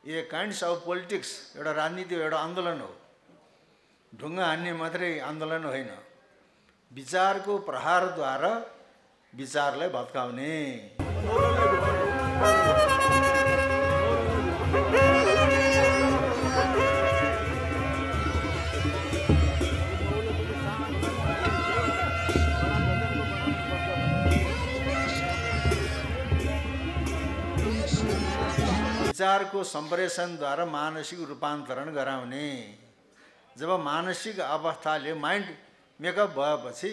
A kinds of politics, एउटा राजनीति एउटा आन्दोलन हो। ढुङ्गा हान्ने मात्रै आन्दोलन होइन, विचारको प्रहारद्वारा विचारलाई भत्काउने। विचारको सम्प्रेषणद्वारा मानसिक रूपान्तरण गराउने। जब मानसिक अवस्थाले माइन्ड मेकअप भएपछि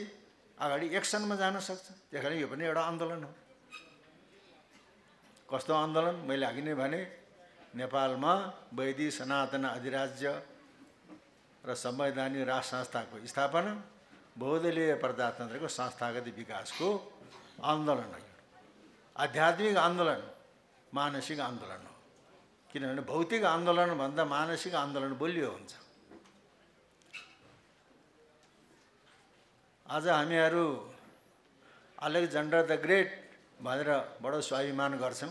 अगाडि एक्सनमा जान सक्छ। त्यही कारण यो पनि एउटा आन्दोलन हो। कस्तो आन्दोलन? मैले अघि नै भने, नेपालमा वैदिक सनातन अधिराज्य र संवैधानिक राष्ट्र संस्थाको स्थापना, बहुदलीय प्रजातन्त्रको संस्थागत विकासको आन्दोलन हो। आध्यात्मिक आन्दोलन, मानसिक आन्दोलन हो। किनभने भौतिक आन्दोलनभन्दा मानसिक आन्दोलन बलियो हुन्छ। आज हामीहरू अलेक्जेन्डर द ग्रेट भनेर बडो स्वाभिमान गर्छौँ,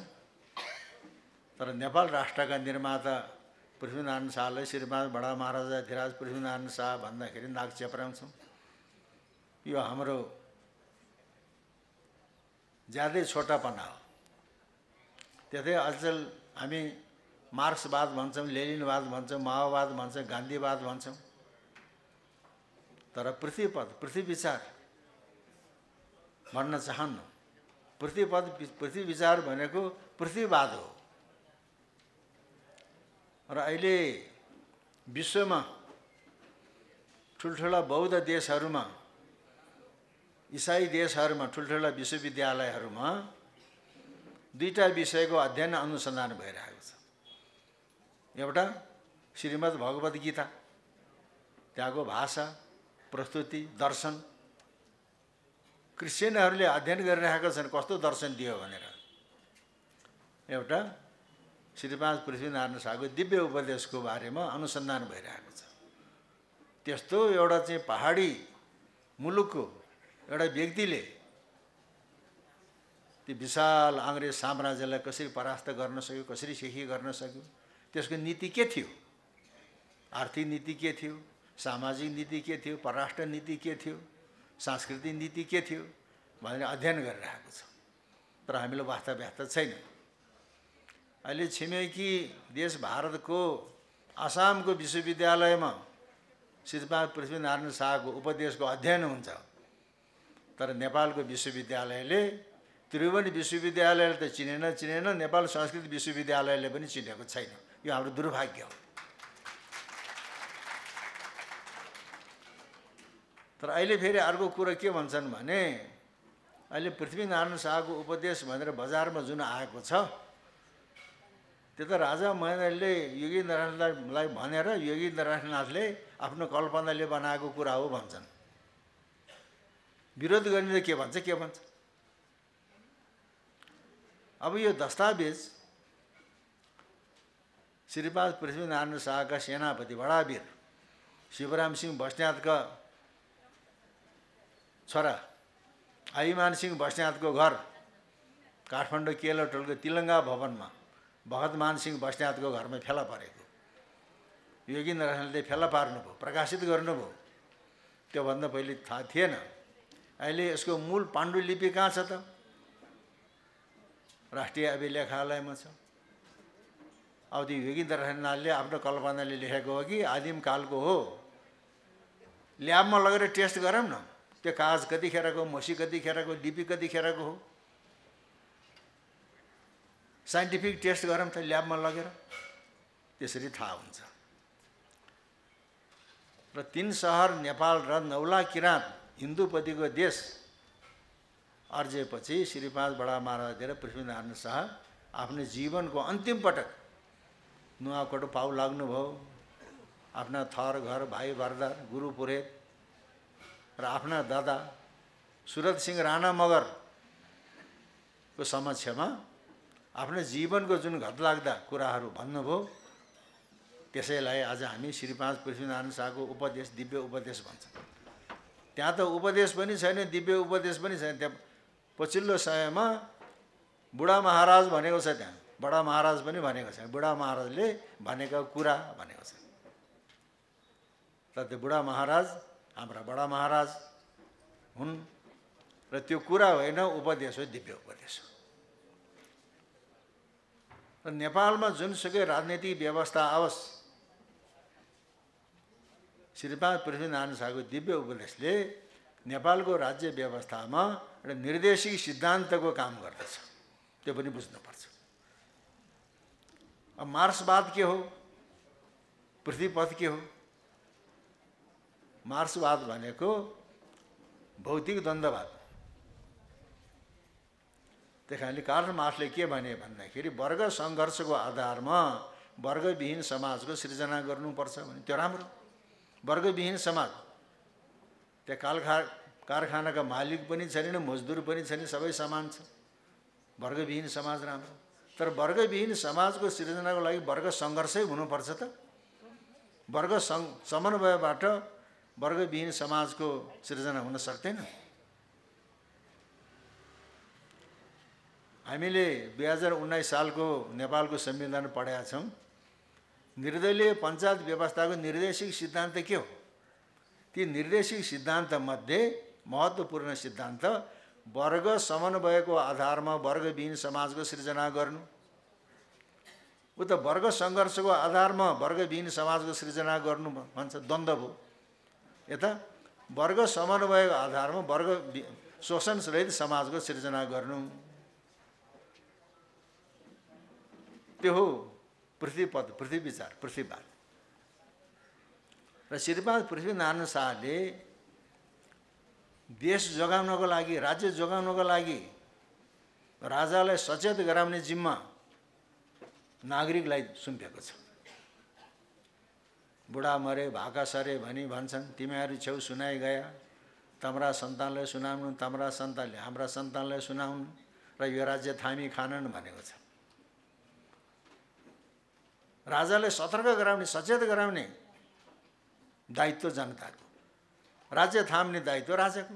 तर नेपाल राष्ट्रका निर्माता पृथ्वीनारायण शाहलाई श्रीमान बडा महाराजा धिराज पृथ्वीनारायण शाह भन्दाखेरि नाक चेप्राउँछौँ। यो हाम्रो ज्यादै छोटापना हो। त्यतै अचेल हामी मार्क्सवाद भन्छौँ, लेनिनवाद भन्छौँ, माओवाद भन्छौँ, गान्धीवाद भन्छौँ, तर पृथ्वी विचार भन्न चाहन्नौँ। पृथ्वी विचार भनेको पृथ्वीवाद हो। र अहिले विश्वमा ठुल्ठुला बौद्ध देशहरूमा, इसाई देशहरूमा, ठुल्ठुला विश्वविद्यालयहरूमा दुईटा विषयको अध्ययन अनुसन्धान भइरहेको छ। एउटा श्रीमद् भगवद् गीता, त्यहाँको भाषा, प्रस्तुति, दर्शन। क्रिस्चियनहरूले अध्ययन गरिरहेका छन् कस्तो दर्शन दियो भनेर। एउटा श्रीमान पृथ्वीनारायण शाहको दिव्य उपदेशको बारेमा अनुसन्धान भइरहेको छ। त्यस्तो एउटा चाहिँ पहाडी मुलुकको एउटा व्यक्तिले त्यो विशाल अङ्ग्रेज साम्राज्यलाई कसरी परास्त गर्न सक्यो, कसरी सिखी गर्न सक्यो, त्यसको नीति के थियो, आर्थिक नीति के थियो, सामाजिक नीति के थियो, परराष्ट्र नीति के थियो, सांस्कृतिक नीति के थियो भनेर अध्ययन गरिरहेको छ। तर हामीले वास्तव छैन। अहिले छिमेकी देश भारतको आसामको विश्वविद्यालयमा श्रीमान पृथ्वीनारायण शाहको उपदेशको अध्ययन हुन्छ, तर नेपालको विश्वविद्यालयले, त्रिभुवन विश्वविद्यालयले त चिनेन, नेपाल संस्कृत विश्वविद्यालयले पनि चिनेको छैन। यो हाम्रो दुर्भाग्य हो। तर अहिले फेरि अर्को कुरा के भन्छन् भने, अहिले पृथ्वीनारायण शाहको उपदेश भनेर बजारमा जुन आएको छ, त्यो त राजा महेन्द्रले योगी नारायणलाई भनेर योगी नारायणनाथले आफ्नो कल्पनाले बनाएको कुरा हो भन्छन्। विरोध गर्ने के भन्छ? अब यो दस्तावेज श्रीपाद पृथ्वीनारायण शाहका सेनापति बडावीर शिवराम सिंह बस्नेतका छोरा अभिमान सिंह बस्नेतको घर काठमाडौँ केलोटोलको तिलङ्गा भवनमा भगतमान सिंह बस्नेतको घरमा फेला परेको। योगी नारायणले फेला पार्नुभयो, प्रकाशित गर्नुभयो। त्योभन्दा पहिले थाहा थिएन। अहिले यसको मूल पाण्डुलिपि कहाँ छ त? राष्ट्रिय अभिलेखालयमा छ। अब त्यो योगी नारायणले आफ्नो कल्पनाले लेखेको हो कि आदिम कालको हो? ल्याबमा लगेर टेस्ट गरौँ न, त्यो कागज कतिखेरको, मसी कतिखेरको, लिपि कतिखेरको हो, साइन्टिफिक टेस्ट गरौँ त ल्याबमा लगेर, त्यसरी थाहा हुन्छ। र 3 सहर नेपाल र 9 लाख किराँत हिन्दूपतिको देश अर्जेपछि श्रीपाद बडा महाराज पृथ्वीनारायण शाह आफ्नो जीवनको अन्तिम पटक नुवाकोट पाउ लाग्नुभयो। आफ्ना थर घर भाइ बर्दर गुरु पुरोहित र आफ्ना दादा सुरत सिंह राणा मगरको समक्षमा आफ्नो जीवनको जुन घतलाग्दा कुराहरू भन्नुभयो, त्यसैलाई आज हामी श्रीपाद पृथ्वीनारायण शाहको उपदेश, दिव्य उपदेश भन्छौँ। त्यहाँ त उपदेश पनि छैन, दिव्य उपदेश पनि छैन। त्यहाँ पछिल्लो समयमा बुढा महाराज भनेको छ, त्यहाँ बडा महाराज पनि भनेको छ, बुढा महाराजले भनेको कुरा भनेको छ। र त्यो बुढा महाराज हाम्रा बडा महाराज हुन् र त्यो कुरा होइन, उपदेश हो, दिव्य उपदेश हो। र नेपालमा जुनसुकै राजनीतिक व्यवस्था आओस्, श्रीपाद पृथ्वीनारायण शाहको दिव्य उपदेशले नेपालको राज्य व्यवस्थामा एउटा निर्देशिक सिद्धान्तको काम गर्दछ। त्यो पनि बुझ्नुपर्छ। अब मार्क्सवाद के हो, पृथ्वीपथ के हो? मार्क्सवाद भनेको भौतिक द्वन्द्ववाद। त्यही कारणले कार्ल मार्क्सले के भने भन्दाखेरि वर्ग सङ्घर्षको आधारमा वर्गविहीन समाजको सृजना गर्नुपर्छ भने त्यो राम्रो। वर्गविहीन समाज, त्यहाँ कारखानाका मालिक पनि छैन, मजदुर पनि छैन, सबै समान छ। वर्गविहीन समाज राम्रो। तर वर्गविहीन समाजको सृजनाको लागि वर्ग सङ्घर्षै हुनुपर्छ त। वर्ग समन्वयबाट वर्गविहीन समाजको सृजना हुन सक्दैन। हामीले 2019 सालको नेपालको संविधान पढेका छौँ। निर्दलीय पञ्चायत व्यवस्थाको निर्देशिक सिद्धान्त के हो? ती निर्देशिक सिद्धान्तमध्ये महत्त्वपूर्ण सिद्धान्त वर्ग समन्वयको आधारमा वर्गविहीन समाजको सृजना गर्नु। उता वर्ग सङ्घर्षको आधारमा वर्गविहीन समाजको सृजना गर्नु भन्छ, द्वन्द्व हो। यता वर्ग समन्वयको आधारमा वर्ग शोषणरहित समाजको सृजना गर्नु। त्यो हो पृथ्वीपथ, पृथ्वी विचार, पृथ्वीवाद। र श्रीपाद पृथ्वीनारायण शाहले देश जोगाउनको लागि, राज्य जोगाउनको लागि राजालाई सचेत गराउने जिम्मा नागरिकलाई सुम्पेको छ। बुढा मरे भाका सरे भनी भन्छन्, तिमीहरू छेउ सुनाइ गया, तम्रा सन्तानलाई सुनाउनु, तम्रा सन्तानले हाम्रा सन्तानलाई सुनाउनु र यो राज्य थामी खानन् भनेको छ। राजालाई सतर्क गराउने, सचेत गराउने दायित्व जनताको, राज्य थाम्ने दायित्व राजाको।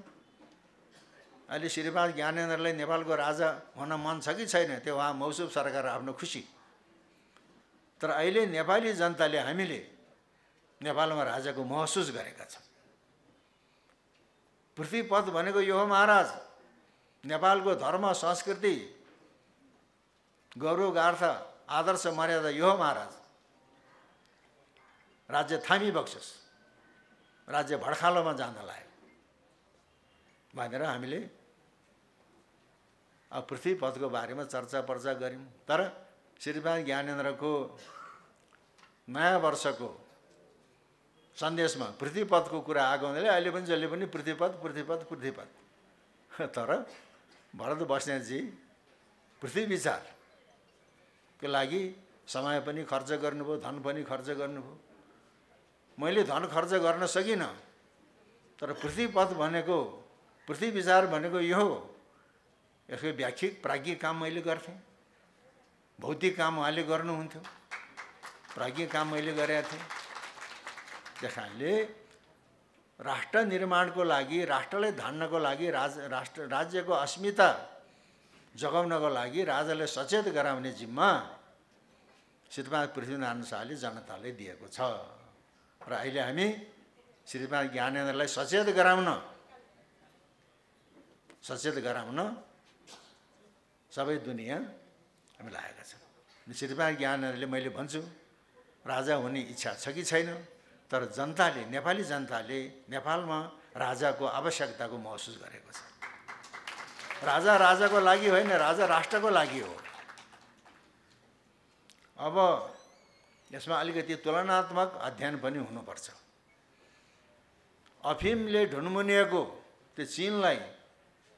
अहिले श्रीपाद ज्ञानेन्द्रलाई नेपालको राजा हुन मन छ कि छैन, त्यो उहाँ मौसुफ सरकार आफ्नो खुसी। तर अहिले नेपाली जनताले, हामीले नेपालमा राजाको महसुस गरेका छौँ। पृथ्वीपथ भनेको यो हो महाराज, नेपालको धर्म, संस्कृति, गौरव गार्थ, आदर्श, मर्यादा यो हो महाराज। राज्य थामी बक्सोस्, राज्य भड्खालोमा जान लाग्यो भनेर हामीले अब पृथ्वीपथको बारेमा चर्चा पर्चा गऱ्यौँ। तर श्रीपाद ज्ञानेन्द्रको नयाँ वर्षको सन्देशमा पृथ्वीपथको कुरा आएको हुनाले अहिले पनि जसले पनि पृथ्वीपथ पृथ्वीपथ पृथ्वीपथ। तर भरत बस्नेतजी पृथ्वी विचारको लागि समय पनि खर्च गर्नुभयो, धन पनि खर्च गर्नुभयो। मैले धन खर्च गर्न सकिनँ, तर पृथ्वीपथ भनेको, पृथ्वी विचार भनेको यो हो। यसको व्याख्या प्राज्ञिक काम मैले गर्थेँ, भौतिक काम उहाँले गर्नुहुन्थ्यो, प्राज्ञिक काम मैले गरेका थिएँ। त्यस कारणले राष्ट्र निर्माणको लागि, राष्ट्रलाई धान्नको लागि, राज्यको अस्मिता जगाउनको लागि राजालाई सचेत गराउने जिम्मा श्रीपाद पृथ्वीनारायण शाहले जनतालाई दिएको छ। र अहिले हामी श्रीपाद ज्ञानेन्द्रलाई सचेत गराउन सबै दुनियाँ हामी लागेका छौँ। श्रीपाद ज्ञानेन्द्रले, मैले भन्छु, राजा हुने इच्छा छ कि छैन, तर जनताले, नेपाली जनताले नेपालमा राजाको आवश्यकताको महसुस गरेको छ। राजा राजाको लागि होइन, राजा राष्ट्रको लागि हो। अब यसमा अलिकति तुलनात्मक अध्ययन पनि हुनुपर्छ। अफिमले ढुनमुनिएको त्यो चीनलाई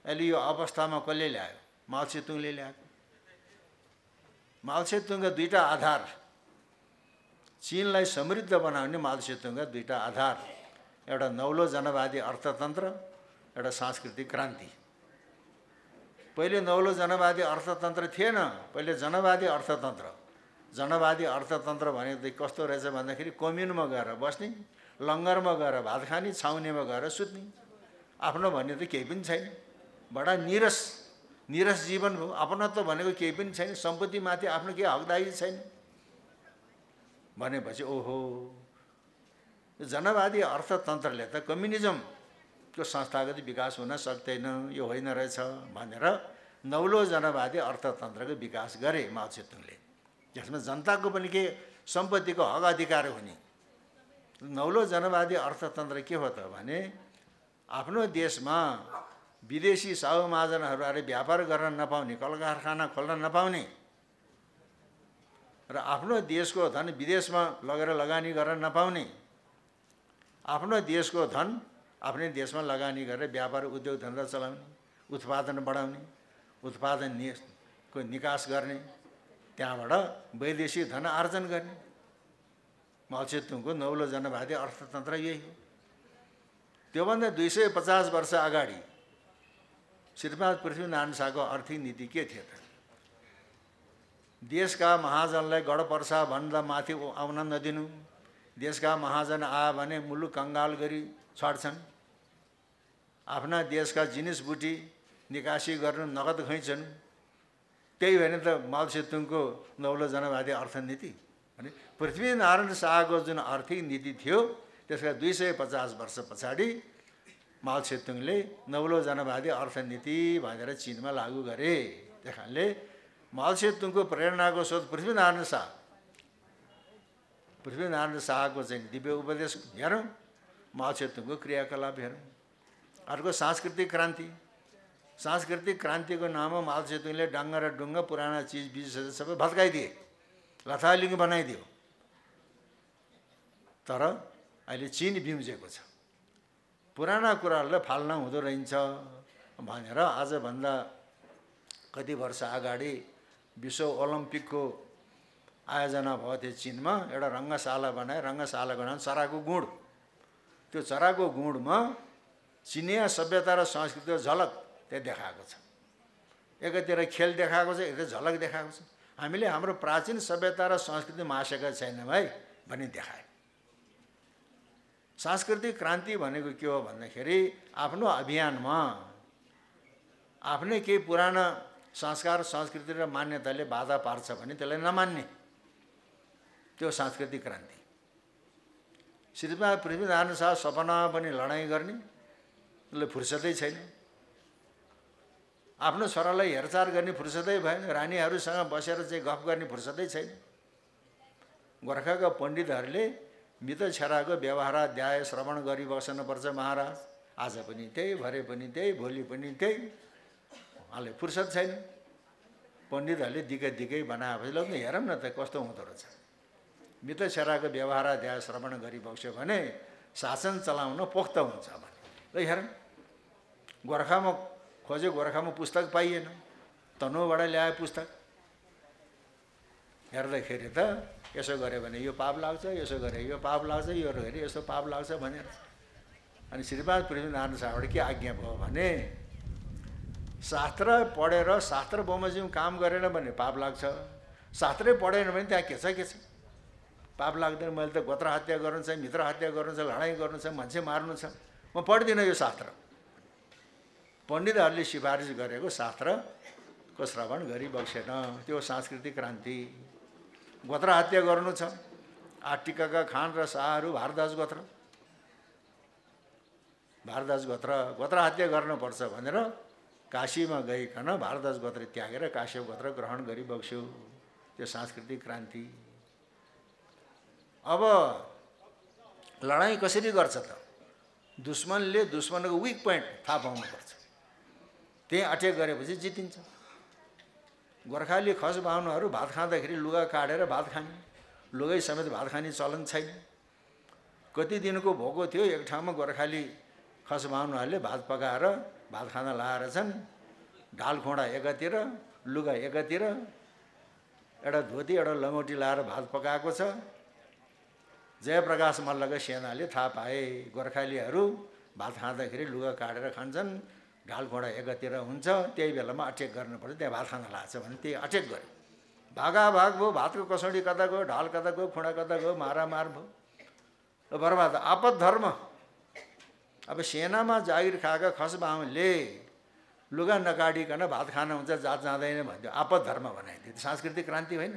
अहिले यो अवस्थामा कसले ल्यायो? माओ त्से-तुङले ल्याएको। माओ त्से-तुङका दुईटा आधार, चीनलाई समृद्ध बनाउने माओ त्से-तुङका दुईटा आधार, एउटा नौलो जनवादी अर्थतन्त्र, एउटा सांस्कृतिक क्रान्ति। पहिले नौलो जनवादी अर्थतन्त्र थिएन, पहिले जनवादी अर्थतन्त्र। जनवादी अर्थतन्त्र भनेको कस्तो रहेछ भन्दाखेरि कम्युनमा गएर बस्ने, लङ्गरमा गएर भात खाने, छाउनेमा गएर सुत्ने, आफ्नो भन्ने त केही पनि छैन। बडा निरस निरस जीवन भयो। अपनत्व भनेको केही पनि छैन, सम्पत्तिमाथि आफ्नो केही हकदारी छैन भनेपछि ओहो, जनवादी अर्थतन्त्रले त कम्युनिजमको संस्थागत विकास हुन सक्दैन, यो होइन रहेछ भनेर नौलो जनवादी अर्थतन्त्रको विकास गरे माओ त्से-तुङले। यसमा जनताको पनि के सम्पत्तिको हक अधिकार हुने। नौलो जनवादी अर्थतन्त्र के हो त भने आफ्नो देशमा विदेशी साहु महाजनहरूले व्यापार गर्न नपाउने, कल कारखाना खोल्न नपाउने र आफ्नो देशको धन विदेशमा लगेर लगानी गर्न नपाउने, आफ्नो देशको धन आफ्नै देशमा लगानी गरेर व्यापार उद्योग धन्दा चलाउने, उत्पादन बढाउने, उत्पादनको निकास गर्ने, त्यहाँबाट वैदेशिक धन आर्जन गर्ने। माओ त्से-तुङको नौलो जनवादी अर्थतन्त्र यही हो। त्योभन्दा 250 वर्ष अगाडि श्रीपाद पृथ्वीनारायण शाहको आर्थिक नीति के थियो त? देशका महाजनलाई गढपर्सा भन्दा माथि आउन नदिनु, देशका महाजन आयो भने मुलुक कङ्गाल गरी छाड्छन्, आफ्ना देशका जिनिस बुटी निकासी गर्नु, नगद खैँचनु। त्यही भएन त माओ त्से-तुङको नौलो जनवादी अर्थनीति भने पृथ्वीनारायण शाहको जुन आर्थिक नीति थियो त्यसका 250 वर्ष पछाडि माओ त्से-तुङले नौलो जनवादी अर्थनीति भनेर चीनमा लागू गरे। त्यस कारणले माओ त्से-तुङको प्रेरणाको स्रोत पृथ्वीनारायण शाहको चाहिँ दिव्य उपदेश हेरौँ, माओ त्से-तुङको क्रियाकलाप हेरौँ। अर्को सांस्कृतिक क्रान्ति। सांस्कृतिक क्रान्तिको नाममा माओ त्से-तुङले डाङ्गा र डुङ्गा पुराना चिजबिजहरू सबै भत्काइदिए, लथालिङ्ग बनाइदियो। तर अहिले चीन बिउजेको छ। पुराना कुराहरूलाई फाल्न हुँदो रहेछ भनेर आजभन्दा कति वर्ष अगाडि विश्व ओलम्पिकको आयोजना भयो थियो चीनमा। एउटा रङ्गशाला बनाए, रङ्गशालाको नाम चराको गुँड। त्यो चराको गुँडमा चिनिया सभ्यता र संस्कृतिको झलक त्यहाँ देखाएको छ। एकातिर खेल देखाएको छ, एकातिर झलक देखाएको छ। हामीले हाम्रो प्राचीन सभ्यता र संस्कृति मासेका छैनौँ है भनी देखायो। सांस्कृतिक क्रान्ति भनेको के हो भन्दाखेरि आफ्नो अभियानमा आफ्नै केही पुराना संस्कार संस्कृति र मान्यताले बाधा पार्छ भने त्यसलाई नमान्ने, त्यो सांस्कृतिक क्रान्ति। श्रीपाद पृथ्वीनारायण शाह सपनामा पनि लडाइँ गर्ने, उसले फुर्सदै छैन। आफ्नो छोरालाई हेरचाह गर्ने फुर्सदै भएन, रानीहरूसँग बसेर चाहिँ गफ गर्ने फुर्सदै छैन। गोर्खाका पण्डितहरूले मित छेराको व्यवहाराध्याय श्रवण गरिबस्नुपर्छ महाराज। आज पनि त्यही, भरे पनि त्यही, भोलि पनि त्यही, उहाँलाई फुर्सद छैन। पण्डितहरूले दिक्कै दिक्कै बनाएपछि ल हेरौँ न त कस्तो हुँदो रहेछ। मित छेराको व्यवहाराध्याय श्रवण गरिबस्यो भने शासन चलाउन पोख्त हुन्छ भने ल हेरौँ। गोर्खामा खोज्यो, गोर्खामा पुस्तक पाइएन, तनहुबाट ल्याए पुस्तक। हेर्दाखेरि त यसो गऱ्यो भने यो पाप लाग्छ, यसो गरे यो पाप लाग्छ, यो गरे यसो पाप लाग्छ भनेर। अनि श्रीपाद पृथ्वीनारायण शाहबाट के आज्ञा भयो भने शास्त्र पढेर शास्त्र बमोजिम काम गरेन भने पाप लाग्छ, शास्त्रै पढेन भने त्यहाँ के छ पाप लाग्दैन। मैले त गोत्र हत्या गर्नु छ, मित्र हत्या गर्नु छ, लडाइँ गर्नु छ, मान्छे मार्नु छ, म पढ्दिनँ यो शास्त्र। पण्डितहरूले सिफारिस गरेको शास्त्रको श्रवण गरिबक्सेन, त्यो सांस्कृतिक क्रान्ति। गोत्र हत्या गर्नु छ, आटिकाका खान र शाहहरू भारद्वाज गोत्र हत्या गर्नुपर्छ भनेर काशीमा गइकन भारद्वाज गोत्र त्यागेर काश्यप गोत्र ग्रहण गरिबक्स्यो, त्यो सांस्कृतिक क्रान्ति। अब लडाइँ कसरी गर्छ त? दुश्मनले दुश्मनको विक पोइन्ट थाहा पाउनुपर्छ, त्यही अट्याक गरेपछि जितिन्छ। गोर्खाली खस बाहुनहरू भात खाँदाखेरि लुगा काटेर भात खाने, लुगै समेत भात खाने चलन छैन। कति दिनको भोको थियो, एक ठाउँमा गोर्खाली खस बाहुनहरूले भात पकाएर भात खान लाएर छन्। ढाल खोँडा एकातिर, लुगा एकातिर, एउटा धोती एउटा लङ्गोटी लाएर भात पकाएको छ। जयप्रकाश मल्लका सेनाले थाहा पाए गोर्खालीहरू भात खाँदाखेरि लुगा काटेर खान्छन्, ढाल खोँडा एकातिर हुन्छ, त्यही बेलामा अट्याक गर्नुपर्छ, त्यहाँ भात खान लाग्छ भने त्यही अट्याक गर्यो। भागाभाग भयो, भातको कसौडी कता गयो, ढाल कता गयो, खुँडा कता गयो, मारामार भयो, बर्बाद। आपद धर्म। अब सेनामा जागिर खाएका खस बाहुनले लुगा नकाडिकन भात खान हुन्छ, जात जाँदैन भन्थ्यो, आपद धर्म बनाइदियो। सांस्कृतिक क्रान्ति होइन?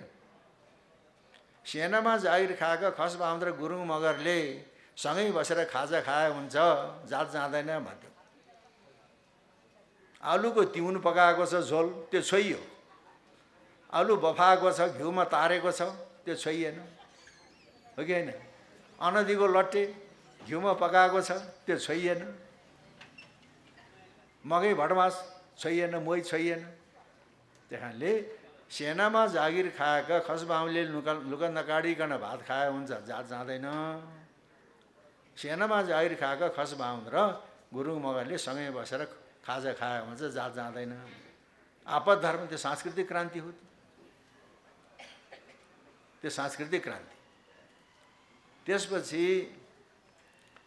सेनामा जागिर खाएका खस बाहुन र गुरुङ मगरले सँगै बसेर खाजा खाए हुन्छ, जात जाँदैन भन्थ्यो। आलुको तिउन पकाएको छ झोल, त्यो छोइयो। आलु बफाएको छ, घिउमा तारेको छ, त्यो छोइएन, हो कि होइन? अनदीको लट्टे घिउमा पकाएको छ, त्यो छोइएन। मकै भटमास छोइएन, मोही छोइएन। त्यही कारणले सेनामा जागिर खाएका खसबाहुनले लुगा नकाडिकन भात खाए हुन्छ, जात जाँदैन। सेनामा जागिर खाएका खसबाहुन र गुरुङ मगरले सँगै बसेर खाजा खाए हुन्छ, जात जाँदैन। आपद धर्म, त्यो सांस्कृतिक क्रान्ति हो। त्यो सांस्कृतिक क्रान्ति। त्यसपछि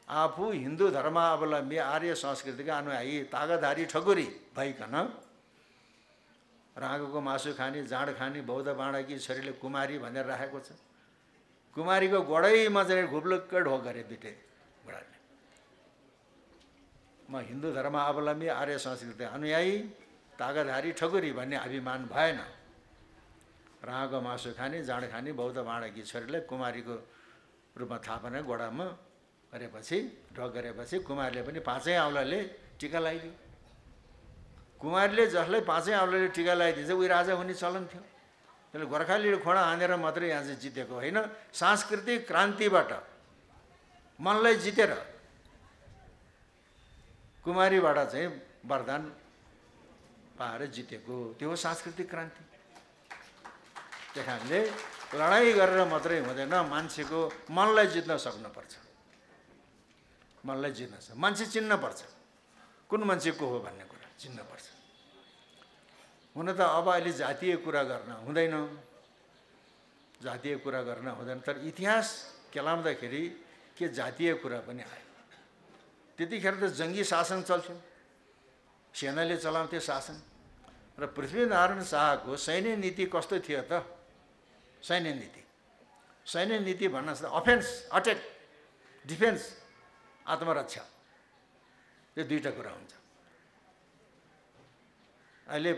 आफू हिन्दू धर्मावलम्बी आर्य संस्कृतिका अनुयायी तागधारी ठकुरी भइकन राँगोको मासु खाने, जाँड खाने बौद्ध बाँडकी छोरीले कुमारी भनेर राखेको छ। कुमारीको गोडैमा चाहिँ घुप्लुक्क ढोक गरे दुइटै बुढाले। म हिन्दू धर्मावलम्बी आर्य संस्कृतिका अनुयायी तागधारी ठकुरी भन्ने अभिमान भएन। राँगोको मासु खाने, जाँड खाने बौद्ध बाँडकी छोरीले कुमारीको रूपमा थाहा पारेर गोडामा गरेपछि, ढोक गरेपछि कुमारीले पनि पाँचै औँलाले टिका लगाइदियो। कुमारीले जसलाई पाँचै औँलाले टिका लगाइदिन्छ उही राजा हुने चलन थियो। त्यसले गोर्खालीले खोडा हानेर मात्रै यहाँ चाहिँ जितेको होइन, सांस्कृतिक क्रान्तिबाट मनलाई जितेर कुमारीबाट चाहिँ वरदान पाएर जितेको, त्यो हो सांस्कृतिक क्रान्ति। त्यही कारणले लडाइँ गरेर मात्रै हुँदैन, मान्छेको मनलाई जित्न सक्नुपर्छ। मनलाई जित्न सक्छ, मान्छे चिन्नपर्छ, कुन मान्छे को हो भन्ने कुरा चिन्नपर्छ। हुन त अब अहिले जातीय कुरा गर्न हुँदैन, जातीय कुरा गर्न हुँदैन, तर इतिहास केलाउँदाखेरि के जातीय कुरा पनि आयो। त्यतिखेर त जङ्गी शासन चल्थ्यो, सेनाले चलाउँथ्यो शासन। र पृथ्वीनारायण शाहको सैन्य नीति कस्तो थियो त? सैन्य नीति भन्न अफेन्स, अट्याक, डिफेन्स, आत्मरक्षा, यो दुईटा कुरा हुन्छ। अहिले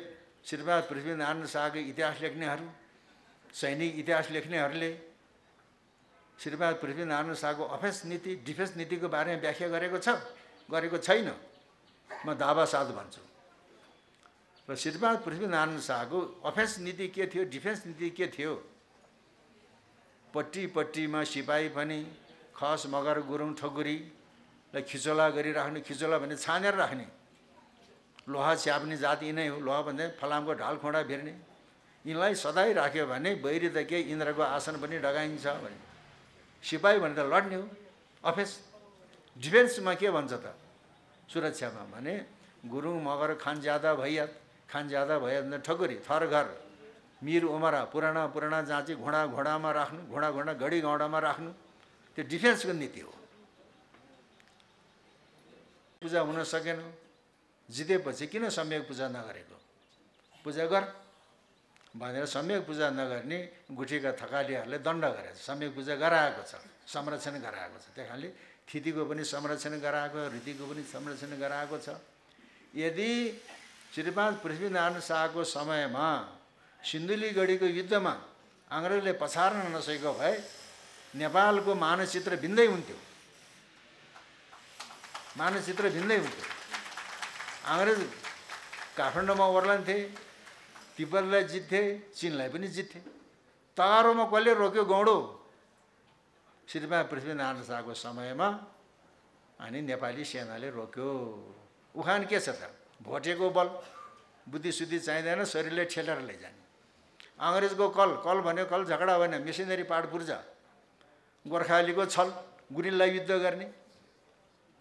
श्रीपाद पृथ्वीनारायण शाहको इतिहास लेख्नेहरू, सैनिक इतिहास लेख्नेहरूले श्रीपाद पृथ्वीनारायण शाहको अफेन्स नीति, डिफेन्स नीतिको बारेमा व्याख्या गरेको छैन। म दावासाथ भन्छु। र श्रीपाद पृथ्वीनारायण शाहको अफेन्स नीति के थियो, डिफेन्स नीति के थियो? पट्टी पट्टीमा सिपाही पनि खस मगर गुरुङ ठकुरीलाई खिचोला गरिराख्ने, खिचोला भने छानेर राख्ने, लोहा छ्याप्ने जात यिनै हो। लोहा भन्दा फलामको ढाल खोँडा भिर्ने, यिनलाई सधैँ राख्यो भने बैरी त के इन्द्रको आसन पनि डगाइन्छ भने। सिपाही भने त लड्ने हो। अफेन्स डिफेन्समा के भन्छ त? सुरक्षामा भने गुरुङ मगर खानज्यादा भैया भने ठकुरी थरघर मिर उमरा पुराना जाँची घोडामा राख्नु, घोडा गढी गौडामा राख्नु, त्यो डिफेन्सको नीति हो। पूजा हुन सकेन, जितेपछि किन सम्यक पूजा नगरेको? पूजा गर भनेर सम्यक पूजा नगर्ने गुठीका थकालीहरूलाई दण्ड गरेछ। सम्यक पूजा गराएको छ, संरक्षण गराएको छ। त्यही कारणले थितिको पनि संरक्षण गराएको, रीतिको पनि संरक्षण गराएको छ। यदि श्रीपाद पृथ्वीनारायण शाहको समयमा सिन्धुलीगढीको युद्धमा अङ्ग्रेजले पछार्न नसकेको भए नेपालको मानचित्र भिन्दै हुन्थ्यो। मानचित्र भिन्दै हुन्थ्यो। अङ्ग्रेज काठमाडौँमा ओर्लन्थे, तिब्बतलाई जित्थे, चिनलाई पनि जित्थे। तगारोमा कसले रोक्यो गौडो? श्रीपाद पृथ्वीनारायण शाहको समयमा अनि नेपाली सेनाले रोक्यो। उखान के छ त? भोटेको बल, बुद्धिसुद्धि चाहिँदैन, शरीरले ठेलेर लैजाने। अङ्ग्रेजको कल भन्यो, कल झगडा भएन, मिसनरी पाठ पूर्जा। गोर्खालीको छल, गुरिल्ला युद्ध गर्ने,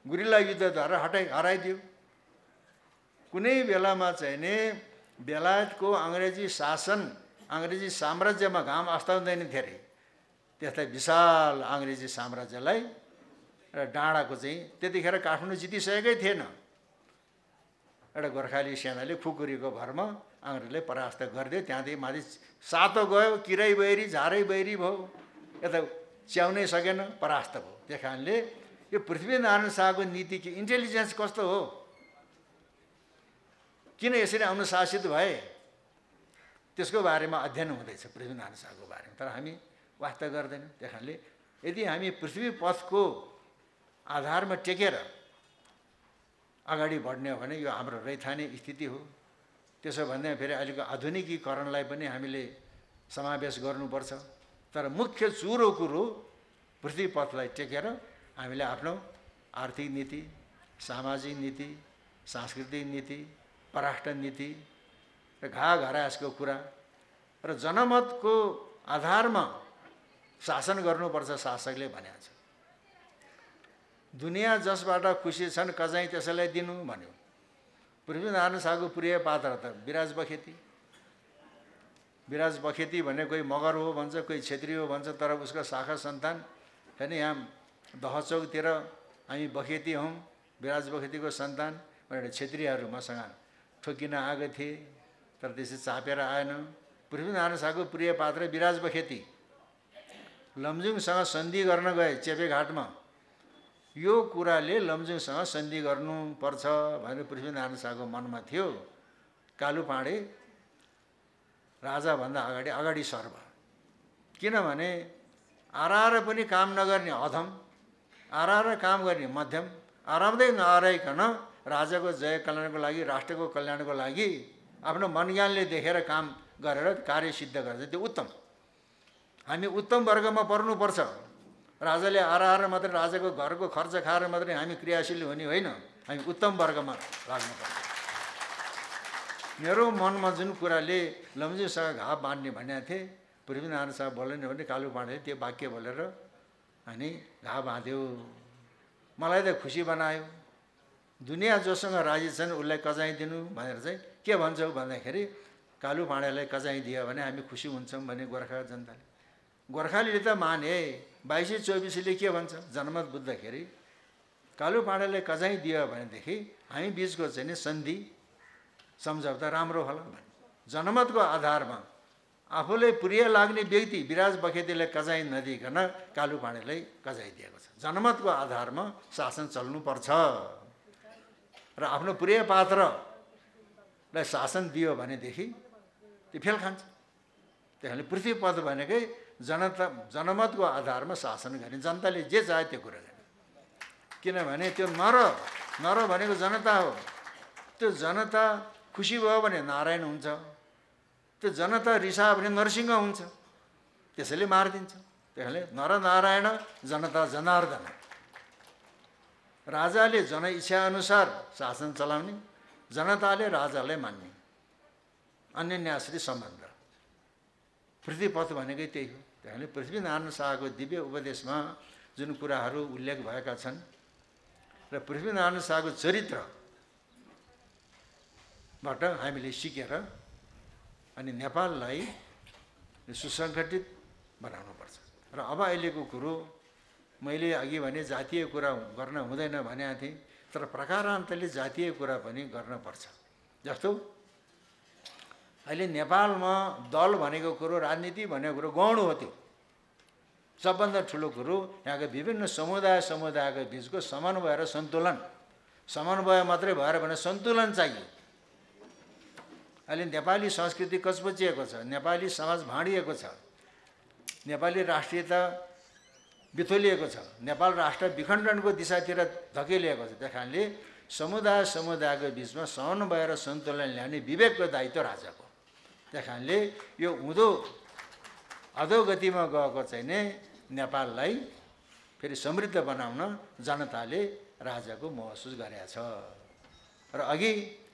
गुरिल्ला युद्धद्वारा हराइदियो। कुनै बेलामा चाहिँ नि बेलायतको अङ्ग्रेजी शासन, अङ्ग्रेजी साम्राज्यमा घाम अस्ताउँदैन थियो अरे। त्यसलाई विशाल अङ्ग्रेजी साम्राज्यलाई र डाँडाको चाहिँ त्यतिखेर काठमाडौँ जितिसकेकै थिएन। एउटा गोर्खाली सेनाले खुकुरीको भरमा अङ्ग्रेजले परास्त गरिदियो। त्यहाँदेखि माथि सातो गयो, किरै बैरी झारै बैरी भयो, यता च्याउनै सकेन, परास्त भयो। त्यही कारणले यो पृथ्वीनारायण शाहको नीति के, इन्टेलिजेन्स कस्तो हो? किन यसरी अनुशासित भए त्यसको बारेमा अध्ययन हुँदैछ पृथ्वीनारायण शाहको बारेमा, तर हामी वास्ता गर्दैनौँ। त्यस कारणले यदि हामी पृथ्वी पथको आधारमा टेकेर अगाडि बढ्ने हो भने यो हाम्रो रैथाने स्थिति हो। त्यसो भन्दा फेरि अहिलेको आधुनिकीकरणलाई पनि हामीले समावेश गर्नुपर्छ। तर मुख्य चुरो कुरो पृथ्वी पथलाई टेकेर हामीले आफ्नो आर्थिक नीति, सामाजिक नीति, सांस्कृतिक नीति, परराष्ट्र नीति र घाघरासको कुरा र जनमतको आधारमा शासन गर्नुपर्छ शासकले भनेको छ। दुनियाँ जसबाट खुसी छन् कझैँ त्यसैलाई दिनु भन्यो। पृथ्वीनारायण शाहको प्रिय पात्र त विराज बखेती। विराज बखेती भने कोही मगर हो भन्छ, कोही क्षेत्री हो भन्छ, तर उसको शाखा सन्तान होइन। यहाँ दहचौकतिर हामी बखेती हौँ, विराज बखेतीको सन्तान भनेर क्षेत्रीहरू मसँग ठोकिन आएको थिए, तर त्यसै चापेर आएन। पृथ्वीनारायण शाहको प्रिय पात्र विराज बखेती लमजुङसँग सन्धि गर्न गए चेपेघाटमा। यो कुराले लमजुङसँग सन्धि गर्नुपर्छ भनेर पृथ्वीनारायण शाहको मनमा थियो। कालु पाँडे राजाभन्दा अगाडि सर्व। किनभने आराएर पनि काम नगर्ने अधम, आराएर काम गर्ने मध्यम, आराउँदै नआराइकन राजाको जय कल्याणको लागि, राष्ट्रको कल्याणको लागि आफ्नो मनज्ञानले देखेर काम गरेर कार्य सिद्ध गर्छ, त्यो उत्तम। हामी उत्तम वर्गमा पर्नुपर्छ। राजाले आराएर मात्रै राजाको घरको खर्च खाएर मात्रै हामी क्रियाशील हुने होइन, हामी उत्तम वर्गमा लाग्नुपर्छ। मेरो मनमा जुन कुराले लमजुङसँग घाव बाँड्ने भनेको थिएँ, पृथ्वीनारायण शाह बोलेन भने कालु पाँडेले त्यो वाक्य बोलेर अनि घाव बाँध्यो। मलाई त खुसी बनायो। दुनियाँ जोसँग राजी छन् उसलाई कजाइदिनु भनेर चाहिँ के भन्छौ भन्दाखेरि कालु पाँडेलाई कजाइदियो भने हामी खुसी हुन्छौँ भने गोर्खा जनताले। गोर्खालीले त माने। 2224ले के भन्छ जनमत बुझ्दाखेरि कालु पाँडेलाई कजाइदियो भनेदेखि हामी बिचको चाहिँ नि सन्धि सम्झौता राम्रो होला भने। जनमतको आधारमा आफूलाई प्रिय लाग्ने व्यक्ति विराज बखेतीलाई कजाइ नदिकन कालु पाँडेलाई कजाइदिएको छ। जनमतको आधारमा शासन चल्नुपर्छ र आफ्नो प्रिय पात्रलाई शासन दियो भनेदेखि त्यो फेल खान्छ। त्यसैले पृथ्वी पथ भनेकै जनमतको आधारमा शासन गर्ने, जनताले जे चाहे त्यो कुरा गर्ने। किनभने त्यो नर भनेको जनता हो। त्यो जनता खुसी भयो भने नारायण हुन्छ, त्यो जनता रिसायो भने नरसिंह हुन्छ। त्यसैले मारिदिन्छ। त्यसैले नर नारायण जनता जनार्दन। राजाले जनइच्छा अनुसार शासन चलाउने, जनताले राजालाई मान्ने, अन्यन्याश्री सम्बन्ध। पृथ्वी पथ भनेकै त्यही हो। त्यसैले पृथ्वीनारायण शाहको दिव्य उपदेशमा जुन कुराहरू उल्लेख भएका छन् र पृथ्वीनारायण शाहको चरित्रबाट हामीले सिकेर अनि नेपाललाई सुसङ्गठित बनाउनुपर्छ। र अब अहिलेको कुरो मैले अघि भने जातीय कुरा गर्न हुँदैन भनेको थिएँ, तर प्रकारान्तरले जातीय कुरा पनि गर्नुपर्छ। जस्तो अहिले नेपालमा दल भनेको कुरो, राजनीति भनेको कुरो गौण हो। त्यो सबभन्दा ठुलो कुरो यहाँका विभिन्न समुदायका बिचको समन्वय र सन्तुलन। समन्वय मात्रै भएर भने सन्तुलन चाहियो। अहिले नेपाली संस्कृति कचपचिएको छ, नेपाली समाज भाँडिएको छ, नेपाली राष्ट्रियता बिथोलिएको छ, नेपाल राष्ट्र विखण्डनको दिशातिर धकेलिएको छ। त्यस कारणले समुदायको बिचमा समन्वय र सन्तुलन ल्याउने विवेकको दायित्व राजाको। त्यस कारणले यो उँधो अधोगतिमा गएको चाहिँ नै नेपाललाई फेरि समृद्ध बनाउन जनताले राजाको महसुस गरेका छ। र अघि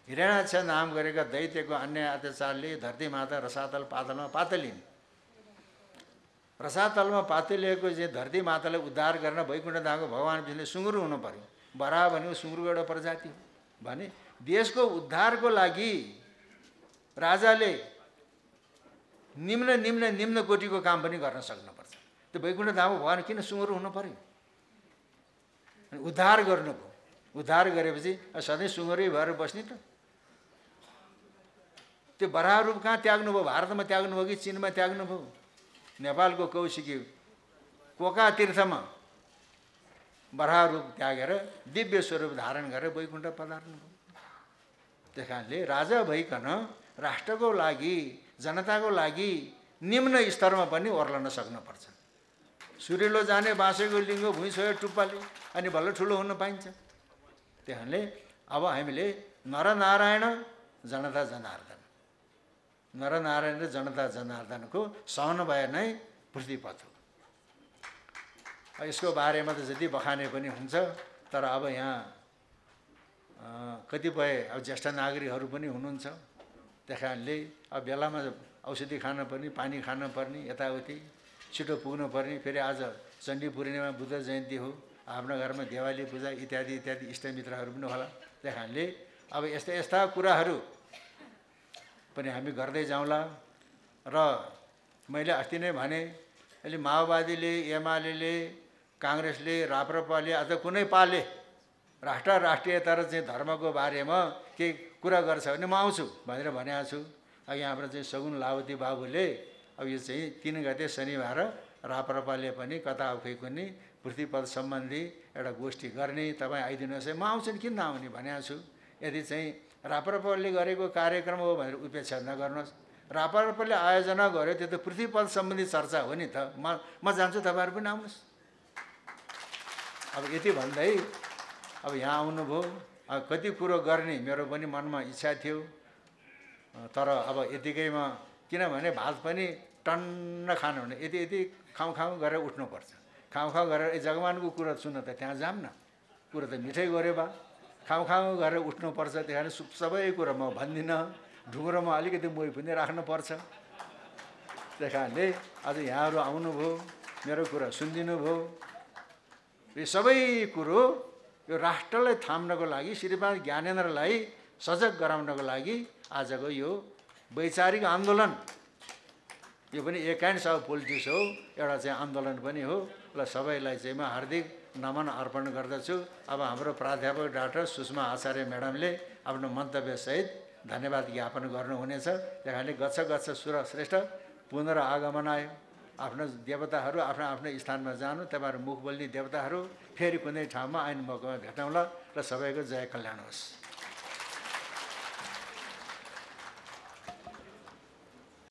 हिरण्याक्ष नाम गरेका दैत्यको अन्याय अत्याचारले धरती माता रसातल पातलमा पातलिन्। रसातलमा पातलिएको चाहिँ धरती मातालाई उद्धार गर्न वैकुण्ठ धामको भगवान विष्णुले सुँगुर हुनु पर्यो। बराह भनेको सुँगुरको एउटा प्रजाति हो भने देशको उद्धारको लागि राजाले निम्न कोटिको काम पनि गर्न सक्नुपर्छ। त्यो वैकुण्ठ धामको भगवान किन सुँगुर हुनु पर्यो? उद्धार गर्नुको। उद्धार गरेपछि सधैँ सुँगुरै भएर बस्ने त? त्यो बराह रूप कहाँ त्याग्नुभयो? भारतमा त्याग्नुभयो कि चीनमा त्याग्नुभयो? नेपालको कौशिकी कोका तीर्थमा बराह रूप त्यागेर दिव्य स्वरूप धारण गरेर वैकुण्ठ पधार्नुभयो। त्यस कारणले राजा भइकन राष्ट्रको लागि जनताको लागि निम्न स्तरमा पनि ओर्लन सक्नुपर्छ। सूर्यलो जाने बाँसेको लिङ्गो भुइँ छोयो टुप्पाले अनि बल्ल ठुलो हुन पाइन्छ। त्यस कारणले अब हामीले नरनारायण जनता जनार्दन, नरनारायण र जनता जनार्दनको समन्वय नै पृथ्वीपथ हो। यसको बारेमा त जति बखाने पनि हुन्छ, तर अब यहाँ कतिपय अब ज्येष्ठ नागरिकहरू पनि हुनुहुन्छ। त्यस कारणले अब बेलामा औषधि खान पर्ने, पानी खान पर्ने, यताउति छिटो पुग्नु पर्ने। फेरि आज चण्डी पूर्णिमा, बुद्ध जयन्ती हो, आफ्नो घरमा दिवाली पूजा इत्यादि इत्यादि इष्टमित्रहरू पनि होला। त्यस कारणले अब यस्ता यस्ता कुराहरू पनि हामी गर्दै जाउँला। र मैले अस्ति नै भने, अहिले माओवादीले, एमाले, काङ्ग्रेसले, राप्रपाले, अझ कुनै पाले राष्ट्रियता र चाहिँ धर्मको बारेमा केही कुरा गर्छ भने म आउँछु भनेर भनेको छु। अघि हाम्रो चाहिँ सगुन लावती बाबुले अब यो चाहिँ 3 गते शनिबार राप्रपाले पनि कता खै कुनै पृथ्वीपथ सम्बन्धी एउटा गोष्ठी गर्ने, तपाईँ आइदिनुहोस् है। म आउँछु नि, किन नआउने भनेको छु। यदि चाहिँ राप्रपाले गरेको कार्यक्रम हो भनेर उपेक्षा नगर्नुहोस्। राप्रपाले आयोजना गर्यो, त्यो त पृथ्वीपथ सम्बन्धी चर्चा हो नि त। म जान्छु, तपाईँहरू पनि आउनुहोस्। अब यति भन्दै अब यहाँ आउनुभयो। कति कुरो गर्ने मेरो पनि मनमा इच्छा थियो, तर अब यतिकैमा, किनभने भात पनि टन्न खानु भने यति खाउँ गरेर उठ्नुपर्छ। खाउँ गरेर जगमानको कुरा सुन्न त त्यहाँ जाऊँ न, कुरो त मिठै गऱ्यो बा, खाउँ गरेर उठ्नुपर्छ। त्यही कारण सबै कुरा म भन्दिनँ, ढुङ्ग्रोमा अलिकति मोही पनि राख्नुपर्छ। त्यस कारणले आज यहाँहरू आउनुभयो, मेरो कुरा सुनिदिनु भयो। यो सबै कुरो यो राष्ट्रलाई थाम्नको लागि, श्रीमान ज्ञानेन्द्रलाई सजग गराउनको लागि आजको यो वैचारिक आन्दोलन, यो पनि ए काइन्ड्स अफ पोलिटिक्स हो, एउटा चाहिँ आन्दोलन पनि हो। ल सबैलाई चाहिँ म हार्दिक नमन अर्पण गर्दछु। अब हाम्रो प्राध्यापक डाक्टर सुषमा आचार्य म्याडमले आफ्नो मन्तव्यसहित धन्यवाद ज्ञापन गर्नुहुनेछ। त्यस कारणले गच्छ सुर श्रेष्ठ पुनरागमन आयो। आफ्नो देवताहरू आफ्नो आफ्नो स्थानमा जानु, तपाईँहरू मुख बोल्ने देवताहरू फेरि कुनै ठाउँमा आइनु मौकामा भेटौँला। र सबैको जय कल्याण होस्।